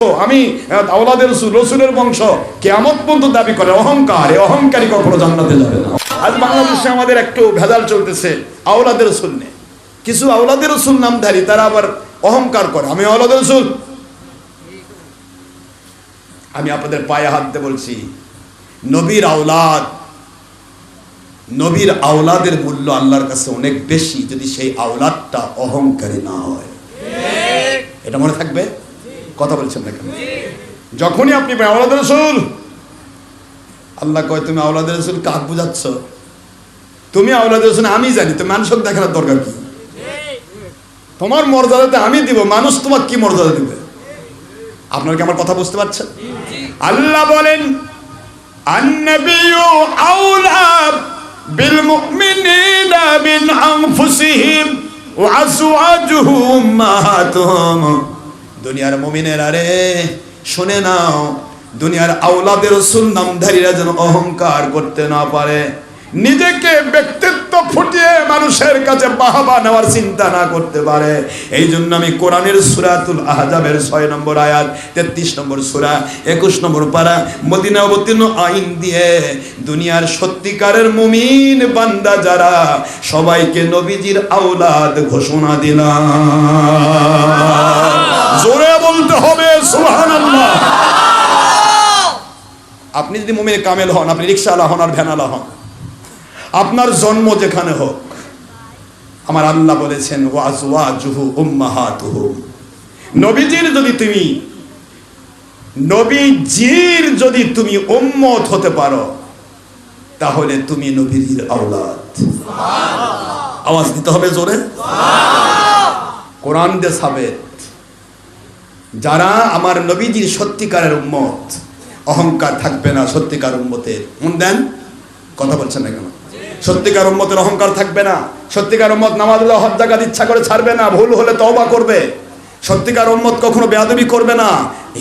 আমি আওলাদে রাসূল, রাসূলের বংশ, কিয়ামত পর্যন্ত দাবি করে অহংকার। এই অহংকারী কখনো জান্নাতে যাবে না। আজ বাংলাদেশে আমাদের একটু ভেজাল চলতেছে আওলাদে রাসূল নিয়ে। কিছু আওলাদে রাসূল নামধারী তারা আবার অহংকার করে, আমি আওলাদে রাসূল। আমি আপনাদের পায়ে হাত দিয়ে বলছি, নবীর আওলাদ, নবীর আওলাদের মূল্য আল্লাহর কাছে অনেক বেশি যদি সেই আওলাদটা অহংকারী না হয়। এটা মনে থাকবে। কথা বলছেন না কেন? যখনই আপনি আওলাদে রাসূল, আল্লাহ কয় তুমি আওলাদে রাসূল কাক বুঝাচ্ছ? তুমি আওলাদে রাসূল আমি জানি, তো মানুষকে দেখানোর দরকার কি? তোমার মর্যাদাতে আমি দিব, মানুষ তোমার কি মর্যাদা দিবে? আপনারা কি আমার কথা বুঝতে পারছেন? আল্লাহ বলেন আন-নাবিয়্যু আওলা বিল মুমিনিনা মিন আনফুসিহিম ওয়া আজওয়াজুহু উম্মাহাতুহুম। দুনিয়ার মুমিনেরা রে শুনে নাও, দুনিয়ার আওলাদে রাসূল নামধারীরা যেন অহংকার করতে না পারে, নিজেকে ব্যক্তিত্ব ফুটিয়ে মানুষের কাছে বাহবা নেওয়ার চিন্তা না করতে পারে। এই জন্য আমি কোরআনের সূরাতুল আহজাবের 6 নম্বর আয়াত, 33 নম্বর সূরা, 21 নম্বর পারা মদিনা অবতীর্ণ আইন দিয়ে দুনিয়ার সত্যিকারের মুমিন বান্দা যারা সবাইকে নবীজির আওলাদ ঘোষণা দিলাম। জোরে বলতে হবে সুবহানাল্লাহ। আপনি যদি মুমিনে কামেল হন, আপনি রিকশাওয়ালা হন আর ভ্যানওয়ালা হন, আপনার জন্ম যেখানে হোক, আমার আল্লাহ বলেছেন ওয়া আজওয়াজুহু উম্মাহাতুহুম। নবীজির যদি তুমি উম্মত হতে পারো, তাহলে তুমি নবীজির আওলাদ। সুবহানাল্লাহ। আওয়াজ দিতে হবে জোরে। সুবহানাল্লাহ। কোরআন দিয়ে সাবেত, যারা আমার নবীজির সত্যিকারের উম্মত, অহংকার থাকবে না সত্যিকার উম্মতের। মন দেন, কথা বলছেন না কেন? সত্যিকার উম্মতের অহংকার থাকবে না। সত্যিকার উম্মত নামাজ হজ যাকাত ইচ্ছা করে ছাড়বে না, ভুল হলে তওবা করবে। সত্যিকার উম্মত কখনো বেয়াদবি করবে না,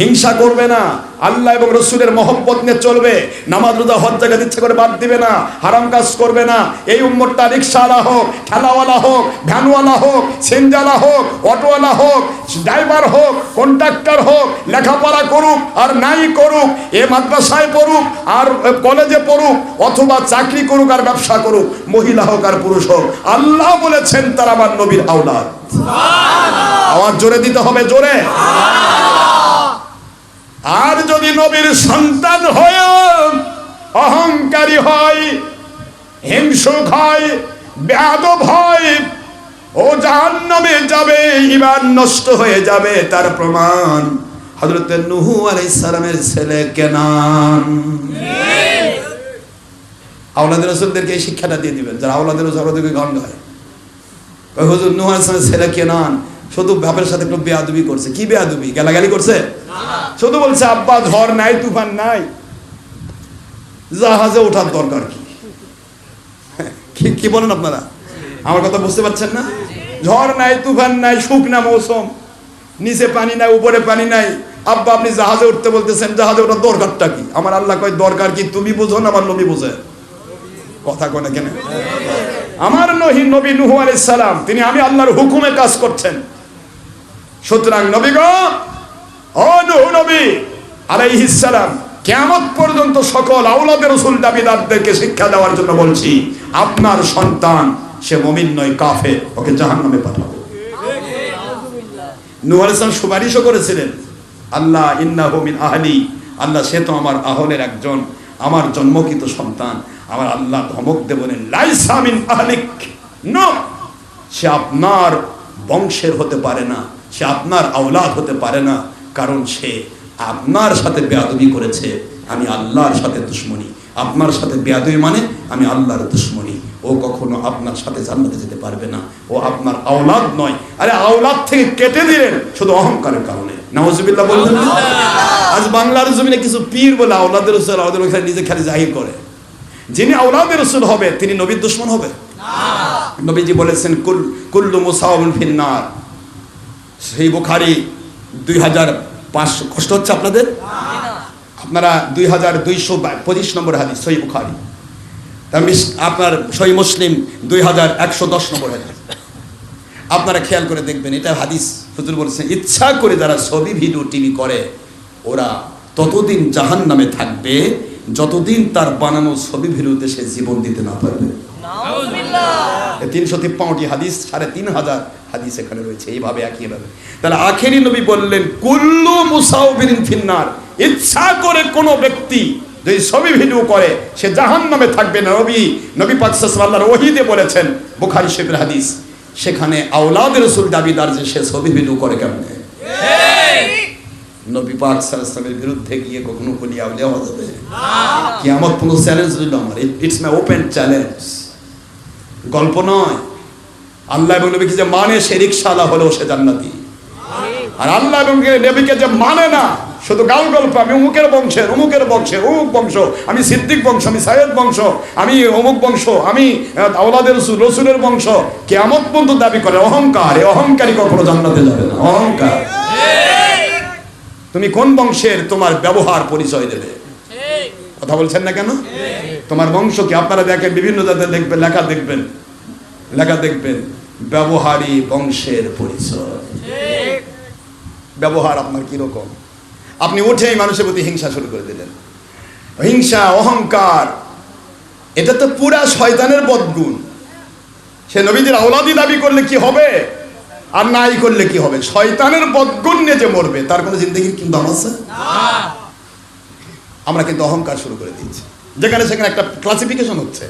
হিংসা করবে না, আল্লাহ এবং রাসূলের মহব্বত নিয়ে চলবে। নামাজ রোজা হজ যাকাত ইচ্ছা করে বাদ দিবে না, হারাম কাজ করবে না। এই উম্মতটা রিকশাওয়ালা হোক, ঠেলাওয়ালা হোক, ভ্যানওয়ালা হোক, সিনজালা হোক, অটোওয়ালা হোক, ড্রাইভার হোক, কন্ট্রাক্টর হোক, লেখাপড়া করুক আর নাই করুক, এ মাদ্রাসায় পড়ুক আর কলেজে পড়ুক, অথবা চাকরি করুক আর ব্যবসা করুক, মহিলা হোক আর পুরুষ হোক, আল্লাহ বলেছেন তারা আমার নবীর আওলাদ। সুবহানাল্লাহ। আওয়াজ জোরে দিতে হবে, জোরে। আর যদি নবীর সন্তান হয় অহংকারী হয়, হিংসুক হয়, বেয়াদব হয়, ও জাহান্নামে যাবে, ঈমান নষ্ট হয়ে যাবে। তার প্রমাণ হযরত নূহ আলাইহিস সালামের ছেলে কেনান। আওলাদে রাসূলদেরকে এই শিক্ষাটা দিয়ে দিবেন, যারা আওলাদে রাসূলদেরকে গান গায়। হুজুর নূহ আলাইহিস সালামের ছেলে কেনান শুধু বাপের সাথে একটু বেয়াদবি করছে। কি বেয়াদবি? গালাগালি করছে? শুধু বলছে আব্বা ঝড় নাই, তুফান নাই, জাহাজে ওঠার দরকার কি? কি বলেন আপনারা? আমার কথা বুঝতে পারছেন না? ঝড় নাই, তুফান নাই, শুকনা মৌসুম, নিচে পানি নাই, উপরে পানি নাই, আব্বা আপনি জাহাজে উঠতে বলতেছেন, জাহাজে ওঠার দরকারটা কি? আমার আল্লাহ কয় দরকার কি তুমি বুঝো না, আমার নবী বুঝে। কথা কয় না কেন? আমার নবী নূহ আলাইহিস সালাম তিনি আমি আল্লাহর হুকুমে কাজ করছেন। সুতরাং নবী গো, ও নূহ নবী আলাইহিস সালাম, কিয়ামত পর্যন্ত সকল আওলাদে রাসূল দাবিদারদেরকে শিক্ষা দেওয়ার জন্য বলছি, আপনার সন্তান সে মুমিন নয়, কাফের, ওকে জাহান্নামে পাঠাবো। নূহ আলাইহিস সালাম সুপারিশও করেছিলেন, আল্লাহ ইন্নাহু মিন আহলি, আল্লাহ সে তো আমার আহলের একজন, আমার জন্মকৃত সন্তান। আমার আল্লাহ ধমক দিয়ে বলেন লাইসা মিন আহলিক, নো, সে আপনার বংশের হতে পারে না, সে আপনার আওলাদ হতে পারে না, কারণ সে আপনার সাথে বেয়াদবি করেছে। আমি আল্লাহর সাথে দুশমনী, আপনার সাথে বেয়াদবি মানে আমি আল্লাহর দুশমনী। ও কখনো আপনার সাথে জান্নাতে যেতে পারবে না, ও আপনার আওলাদ নয়। আরে আওলাদ থেকে কেটে দিলেন শুধু অহংকারের কারণে। নাউজুবিল্লাহ বলবেন না? আজ বাংলার জমিনে কিছু পীর বলে আওলাদের রাসূল, আওলাদের রাসূল নিজে খালি জাহির করে। যিনি আওলাদের রাসূল হবে তিনি নবীর দুশমন হবে না। নবীজি বলেছেন কুল্লু মুসাওয়াবুন ফিন্নার। সেই বুখারী 2500, কষ্ট হচ্ছে আপনাদের? আপনারা 2225 নম্বর হাদিস সহিহ বুখারী, আপনার সহিহ মুসলিম 2110 নম্বর হাদিস। আপনারা খেয়াল করে দেখবেন, এটা হাদিস হুজুর বলেছেন, ইচ্ছা করে যারা ছবি ভিডিও টিভি করে ওরা ততদিন জাহান্নামে থাকবে যতদিন তার বানানো ছবি ভিডিওতে সে জীবন দিতে না পারবে। 353টি হাদিস, 3500 হাদিস এখানে রয়েছে এইভাবে একইভাবে। তাহলে আখেরি নবী বললেন কুল্লু মুসাউবিরিন ফিন্নার, ইচ্ছা করে কোনো ব্যক্তি যদি ছবি ভিডিও করে সে জাহান্নামে থাকবে না। নবী পাক সাল্লাল্লাহু আলাইহি ওয়াসাল্লাম ওহীতে বলেছেন, বুখারী শরীফের হাদিস, সেখানে আওলাদের রাসূল দাবিদার যে সে ছবি ভিডিও করে কেমনে? নবী পাক সাল্লাল্লাহু আলাইহি ওয়াসাল্লামের বিরুদ্ধে গিয়ে কখনো বলি আউলিয়া হওয়া যাবে না। কিয়ামত কোনো চ্যালেঞ্জ দিল আমার, ইটস মাই ওপেন চ্যালেঞ্জ, গল্প নয়। আল্লাহ এবং নবীকে যে মানে সে রিকশাওয়ালা হলেও সে জান্নাতি, আর আল্লাহ এবং নবীকে যে মানে না শুধু গাল গল্প, আমি অমুকের বংশের অমুকের বংশের অমুক বংশ, আমি সিদ্দিক বংশ, আমি সাইয়েদ বংশ, আমি অমুক বংশ, আমি আওলাদের রাসূল রাসূলের বংশ, কিয়ামত পর্যন্ত দাবি করে, অহংকার। এই অহংকারী কখনো জান্নাতে যাবে না। অহংকার। তুমি কোন বংশের তোমার ব্যবহার পরিচয় দেবে। কথা বলছেন না কেন? তোমার বংশ কি? আপনারা দেখেন বিভিন্ন জায়গায় দেখবেন লেখা দেখবেন ব্যবহারী বংশের পরিচয়। ব্যবহার আপনার কিরকম? আপনি উঠেই মানুষের প্রতি হিংসা শুরু করে দিলেন। হিংসা, অহংকার, এটা তো পুরা শয়তানের বদগুণ। সে নবীদের আওলাদি দাবি করলে কি হবে আর নাই করলে কি হবে? শয়তানের বদগুণ নিয়ে যে মরবে তার কোনো জিন্দেগির কি দাম আছে? আমরা কিন্তু অহংকার শুরু করে দিয়েছি, যেখানে সেখানে একটা ক্লাসিফিকেশন হচ্ছে,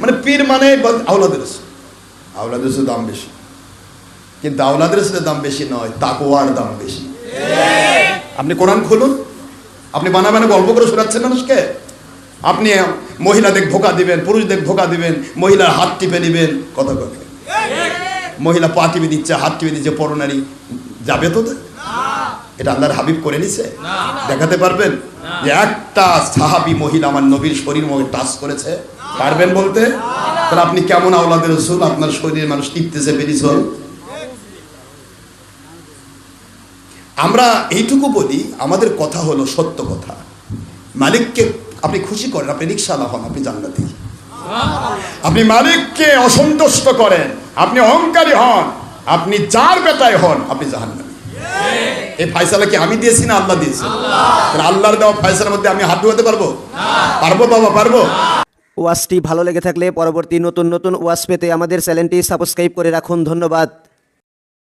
মানে পীর মানে আওলাদের রাসূল। আওলাদের রাসূলের দাম বেশি, কিন্তু আওলাদের রাসূলের দাম বেশি নয়, তাকওয়ার দাম বেশি। আপনি কোরআন খুলুন, আপনি বানাবানা গল্প করে শোনাচ্ছেন মানুষকে। আপনি মহিলাদের ধোকা দিবেন, পুরুষদের ধোকা দিবেন, মহিলার হাত টিপে দিবেন, কথা কথা মহিলা পা টিপে দিচ্ছে, হাত টিপে দিচ্ছে, পরনারী যাবে তো? এটা আল্লাহর হাবিব করে নিছে? দেখাতে পারবেন যে একটা সাহাবী মহিলা আমার নবীর শরীর মধ্যে টাচ করেছে? পারবেন বলতে? তাহলে আপনি কেমন আওলাদের রাসূল, আপনার শরীরের মানুষ টিপতেছে বেরিয়েছিল। আমরা এইটুকু বলি, আমাদের কথা হলো সত্য কথা। মালিককে আপনি খুশি করেন, আপনি রিকশাওয়ালা হন, আপনি জান্নাতি। আপনি মালিককে অসন্তুষ্ট করেন, আপনি অহংকারী হন, আপনি যার বেটায় হন, আপনি জাহান্নামী। এই ফয়সালা কি আমি দিয়েছি না আল্লাহ দিয়েছে? আল্লাহর দেওয়া ফয়সালার মধ্যে আমি হাত ঢুকাতে পারবো? পারবো বাবা, পারবো। ওয়াজটি ভালো লেগে থাকলে পরবর্তী নতুন নতুন ওয়াজ পেতে আমাদের চ্যানেলটি সাবস্ক্রাইব করে রাখুন। ধন্যবাদ।